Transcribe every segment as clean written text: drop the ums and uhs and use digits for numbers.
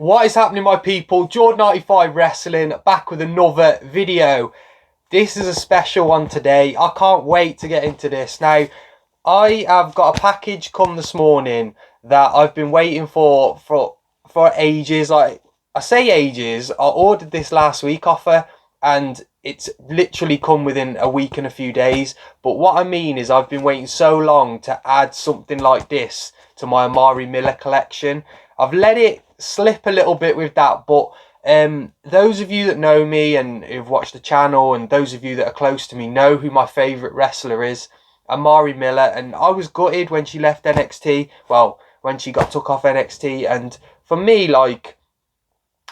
What is happening, my people? Jordan95 Wrestling back with another video. This is a special one today. I can't wait to get into this. Now, I have got a package come this morning that I've been waiting for ages. I say ages. I ordered this last week off her, and it's literally come within a week and a few days. But what I mean is I've been waiting so long to add something like this to my Amari Miller collection. I've let it slip a little bit with that, but those of you that know me and who've watched the channel, and those of you that are close to me, know who my favourite wrestler is, Amari Miller. And I was gutted when she left NXT, well, when she got took off NXT. And for me, like,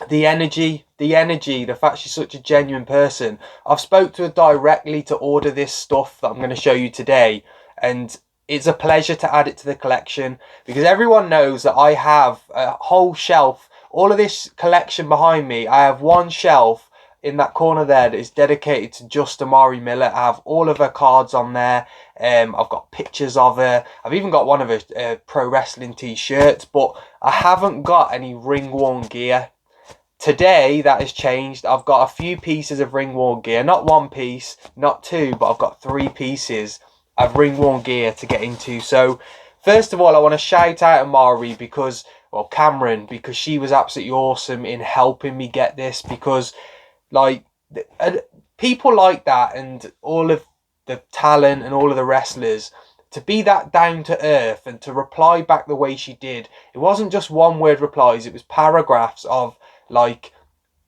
the energy, the fact she's such a genuine person. I've spoke to her directly to order this stuff that I'm going to show you today, and it's a pleasure to add it to the collection, because everyone knows that I have a whole shelf. All of this collection behind me, I have one shelf in that corner there that is dedicated to just Amari Miller. I have all of her cards on there. I've got pictures of her. I've even got one of her pro wrestling t-shirts, but I haven't got any ring-worn gear. Today, that has changed. I've got a few pieces of ring-worn gear. Not one piece, not two, but I've got 3 pieces of ring-worn gear to get into. So, first of all, I want to shout out Amari because, well, Cameron, because she was absolutely awesome in helping me get this. Because, like, people like that, and all of the talent and all of the wrestlers, to be that down to earth and to reply back the way she did. It wasn't just one-word replies. It was paragraphs of, like,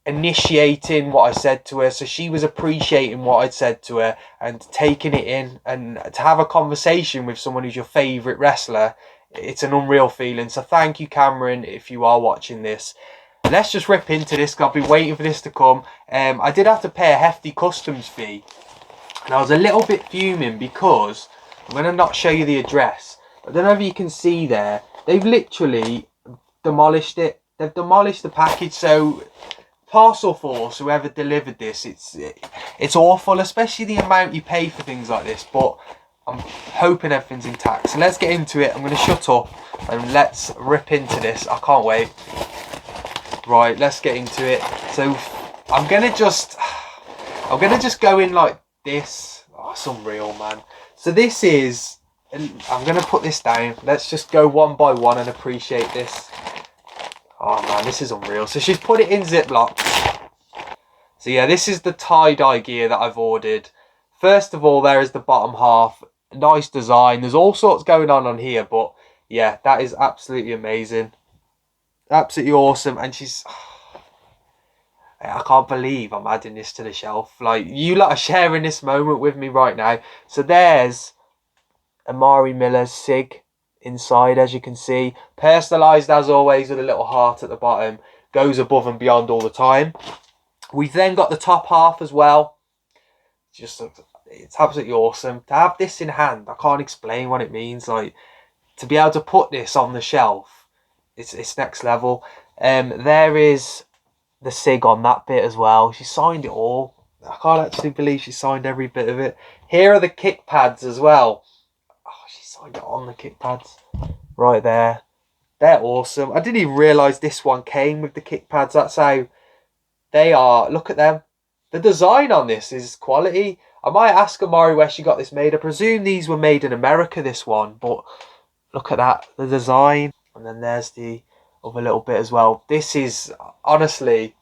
initiating what I said to her. So she was appreciating what I'd said to her and taking it in. And to have a conversation with someone who's your favourite wrestler, it's an unreal feeling. So thank you, Cameron, if you are watching this. Let's just rip into this. I've been waiting for this to come. I did have to pay a hefty customs fee, and I was a little bit fuming because I'm going to not show you the address. I don't know if you can see there. They've literally demolished it. They've demolished the package. So Parcel Force, whoever delivered this, it's awful, especially the amount you pay for things like this. But I'm hoping everything's intact. So let's get into it. I'm going to shut up and let's rip into this. I can't wait. Right, let's get into it. So I'm gonna just go in like this. Oh, it's unreal, man. So this is, I'm gonna put this down. Let's just go one by one and appreciate this. Oh man, this is unreal. So she's put it in Ziplocs. So yeah, this is the tie-dye gear that I've ordered. First of all, there is the bottom half. Nice design. There's all sorts going on here, but yeah, that is absolutely amazing. Absolutely awesome. And she's, I can't believe I'm adding this to the shelf. Like, you lot are sharing this moment with me right now. So there's Amari Miller's SIG inside, as you can see. Personalised as always with a little heart at the bottom. Goes above and beyond all the time. We've then got the top half as well. Just, it's absolutely awesome. To have this in hand, I can't explain what it means. Like, to be able to put this on the shelf, it's next level. There is the SIG on that bit as well. She signed it all. I can't actually believe she signed every bit of it. Here are the kick pads as well. Oh, she signed it on the kick pads. Right there. They're awesome. I didn't even realise this one came with the kick pads. That's how they are. Look at them. The design on this is quality. I might ask Amari where she got this made. I presume these were made in America, this one. But look at that. The design. And then there's the other little bit as well. This is, honestly,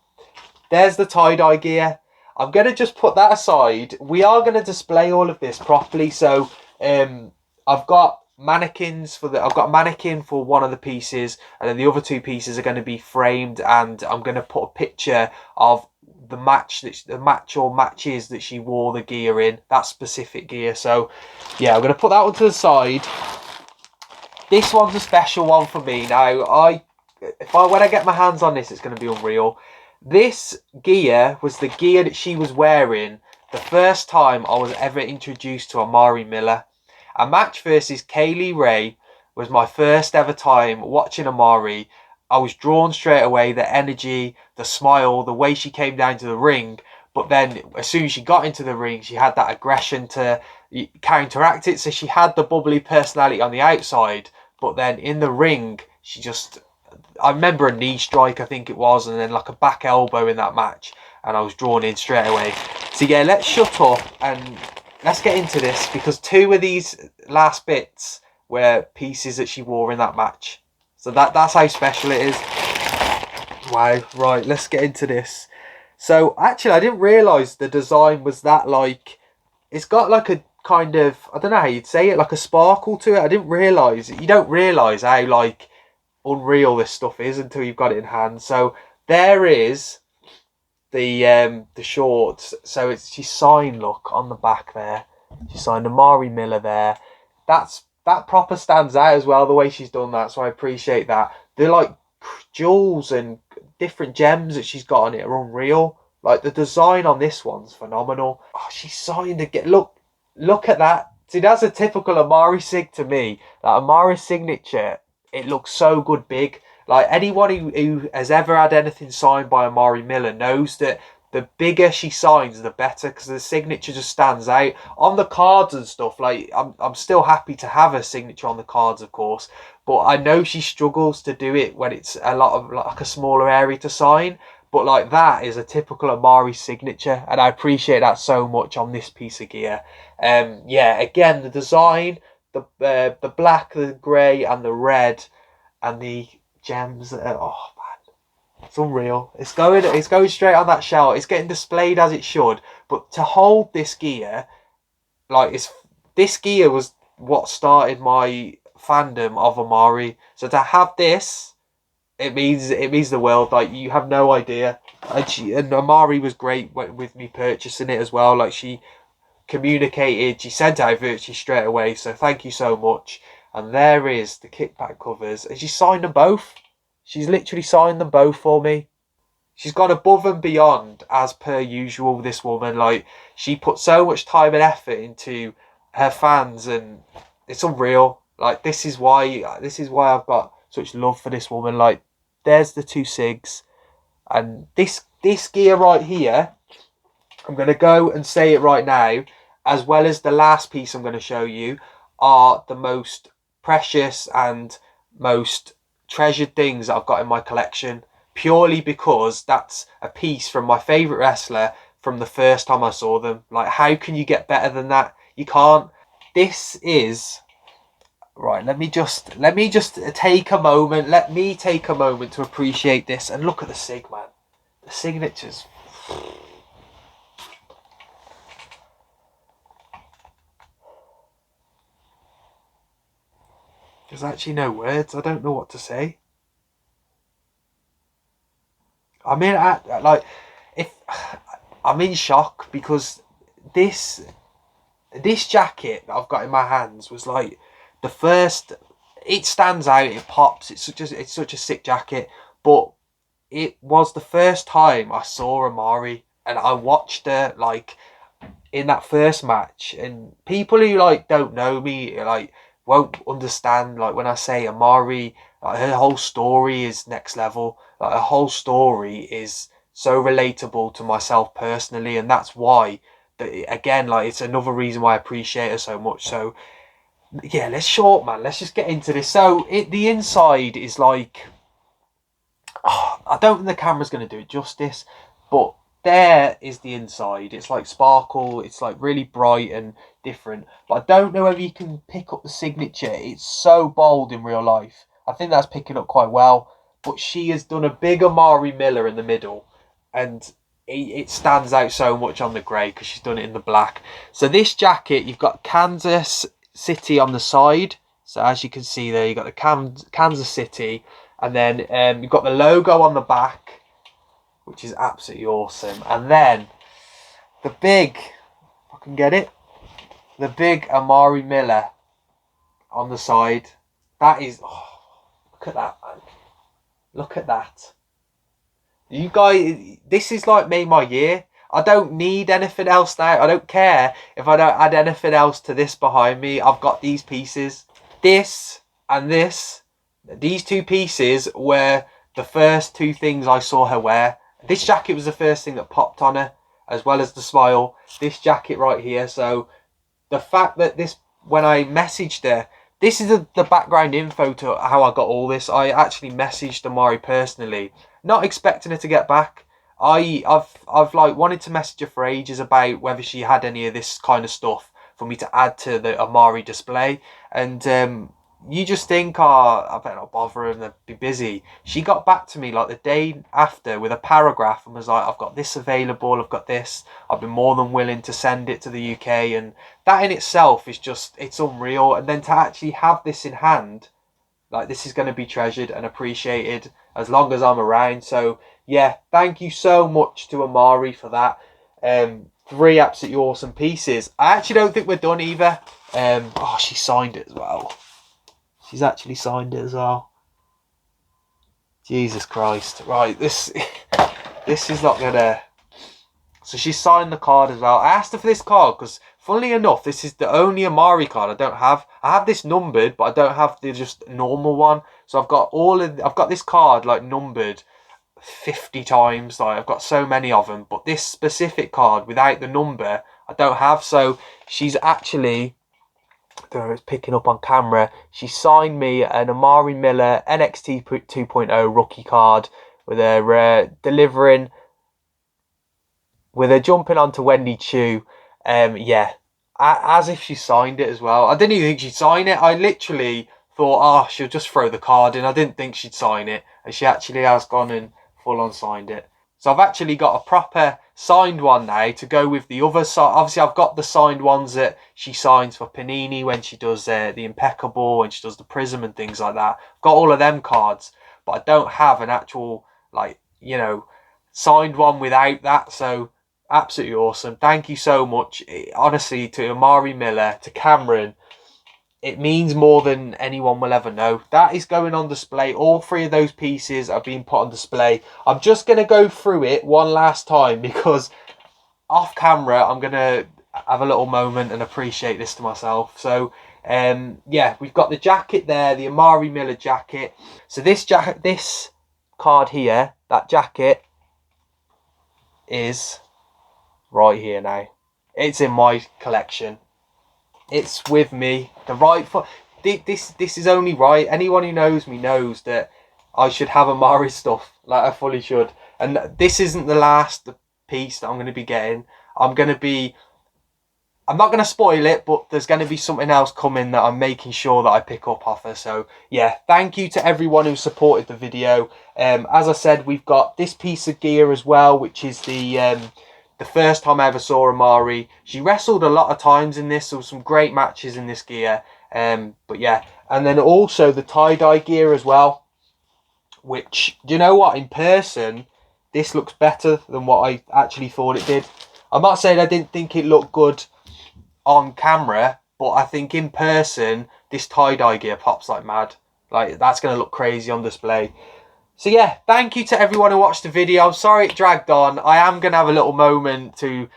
there's the tie-dye gear. I'm going to just put that aside. We are going to display all of this properly. So I've got mannequins I've got a mannequin for one of the pieces, and then the other 2 pieces are going to be framed, and I'm going to put a picture of the match or matches that she wore the gear in, that specific gear. So yeah, I'm going to put that one to the side. This one's a special one for me. Now, when I get my hands on this, it's going to be unreal. This gear was the gear that she was wearing the first time I was ever introduced to Amari Miller. A match versus Kaylee Ray was my first ever time watching Amari. I was drawn straight away. The energy, the smile, the way she came down to the ring. But then as soon as she got into the ring, she had that aggression to counteract it. So she had the bubbly personality on the outside, but then in the ring, she just, I remember a knee strike, I think it was, and then like a back elbow in that match, and I was drawn in straight away. So yeah, let's shut up and let's get into this, because 2 of these last bits were pieces that she wore in that match. So that's how special it is. Wow, right, let's get into this. So actually, I didn't realise the design was that, like, it's got like a kind of, I don't know how you'd say it, like a sparkle to it. I didn't realise it. You don't realise how like unreal this stuff is until you've got it in hand. So there is the shorts. So it's, she's signed, look, on the back there. She signed Amari Miller there. That proper stands out as well, the way she's done that. So I appreciate that. They're like jewels and different gems that she's got on it are unreal. Like the design on this one's phenomenal. Oh, she signed again. Look at that. See, that's a typical Amari sig to me. That Amari signature, it looks so good big. Like anyone who has ever had anything signed by Amari Miller knows that the bigger she signs, the better, because the signature just stands out. On the cards and stuff, like, I'm still happy to have her signature on the cards, of course, but I know she struggles to do it when it's a lot of, like, a smaller area to sign. But like, that is a typical Amari signature, and I appreciate that so much on this piece of gear. Yeah, again, the design, the black, the grey, and the red, and the gems. Oh man, it's unreal. It's going straight on that shelf. It's getting displayed as it should. But to hold this gear, like, this gear was what started my fandom of Amari. So to have this, it means the world. Like, you have no idea. And Amari was great with me purchasing it as well. Like, she communicated, she sent out virtually straight away. So thank you so much. And there is the kickback covers, and she signed them both. She's literally signed them both for me. She's gone above and beyond, as per usual, this woman. Like, she put so much time and effort into her fans, and it's unreal. Like, this is why I've got such love for this woman. Like, there's the 2 SIGs, and this gear right here, I'm going to go and say it right now, as well as the last piece I'm going to show you, are the most precious and most treasured things that I've got in my collection, purely because that's a piece from my favourite wrestler from the first time I saw them. Like, how can you get better than that? You can't. This is... Right, let me just take a moment. Let me take a moment to appreciate this. And look at the sig, man. The signatures. There's actually no words. I don't know what to say. I mean, I'm in shock, because this jacket that I've got in my hands was like the first. It stands out. It pops. It's such a sick jacket. But it was the first time I saw Amari, and I watched her like in that first match. And people who like don't know me like won't understand, like, when I say Amari, like, her whole story is next level. Like, her whole story is so relatable to myself personally, and that's why, again, like, it's another reason why I appreciate her so much. So yeah, let's just get into this. So the inside is like, I don't think the camera's going to do it justice, but there is the inside. It's like sparkle. It's like really bright and different. But I don't know whether you can pick up the signature. It's so bold in real life. I think that's picking up quite well. But she has done a big Amari Miller in the middle, and it stands out so much on the grey because she's done it in the black. So this jacket, you've got Kansas City on the side. So as you can see there, you've got the Kansas City, and then you've got the logo on the back, which is absolutely awesome. And then the big, if I can get it, the big Amari Miller on the side. That is, look at that, man. Look at that. You guys, this is like made my year. I don't need anything else now. I don't care if I don't add anything else to this behind me. I've got these pieces. This and this. These 2 pieces were the first 2 things I saw her wear. This jacket was the first thing that popped on her, as well as the smile. This jacket right here. So the fact that this, when I messaged her, this is the background info to how I got all this. I actually messaged Amari personally, not expecting her to get back. I've like wanted to message her for ages about whether she had any of this kind of stuff for me to add to the Amari display. And you just think, oh, I better not bother her and they'll be busy. She got back to me like the day after with a paragraph and was like, I've got this available, I've got this. I've been more than willing to send it to the UK. And that in itself is just, it's unreal. And then to actually have this in hand, like, this is going to be treasured and appreciated as long as I'm around. So yeah, thank you so much to Amari for that. 3 absolutely awesome pieces. I actually don't think we're done either. Oh, she signed it as well. She's actually signed it as well. Jesus Christ. Right, this is not gonna... So she signed the card as well. I asked her for this card because, funnily enough, this is the only Amari card I don't have. I have this numbered, but I don't have the just normal one. So I've got this card like numbered 50 times. Like, I've got so many of them, but this specific card without the number I don't have. So she's actually, I don't know if it's picking up on camera, she signed me an Amari Miller NXT 2.0 rookie card with her delivering, with her jumping onto Wendy Chu. Yeah, as if she signed it as well. I didn't even think she'd sign it. I literally thought, oh, she'll just throw the card in. I didn't think she'd sign it, and she actually has gone and full on signed it. So I've actually got a proper signed one now to go with the other side. Obviously, I've got the signed ones that she signs for Panini when she does the Impeccable, when she does the Prism and things like that. I've got all of them cards, but I don't have an actual, like, you know, signed one without that. So absolutely awesome. Thank you so much. Honestly, to Amari Miller, to Cameron, it means more than anyone will ever know. That is going on display. All 3 of those pieces are being put on display. I'm just going to go through it one last time because off camera, I'm going to have a little moment and appreciate this to myself. So, yeah, we've got the jacket there, the Amari Miller jacket. So this card here, that jacket, is right here now. It's in my collection. It's with me. The right for this is only right. Anyone who knows me knows that I should have Amari stuff. Like, I fully should. And this isn't the last piece that I'm going to be getting. I'm not going to spoil it, but there's going to be something else coming that I'm making sure that I pick up off her. So yeah, thank you to everyone who supported the video. As I said, we've got this piece of gear as well, which is the first time I ever saw Amari. She wrestled a lot of times in this. There were some great matches in this gear. But yeah, and then also the tie-dye gear as well, which, do you know what, in person this looks better than what I actually thought it did. I'm not saying I didn't think it looked good on camera, but I think in person this tie-dye gear pops like mad. Like, that's going to look crazy on display. So yeah, thank you to everyone who watched the video. I'm sorry it dragged on. I am going to have a little moment to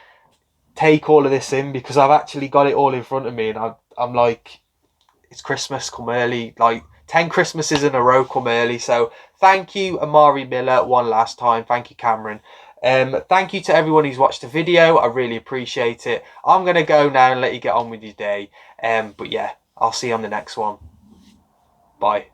take all of this in because I've actually got it all in front of me, and I'm like, it's Christmas come early, like 10 Christmases in a row come early. So thank you, Amari Miller, one last time. Thank you, Cameron. Thank you to everyone who's watched the video. I really appreciate it. I'm going to go now and let you get on with your day. But yeah, I'll see you on the next one. Bye.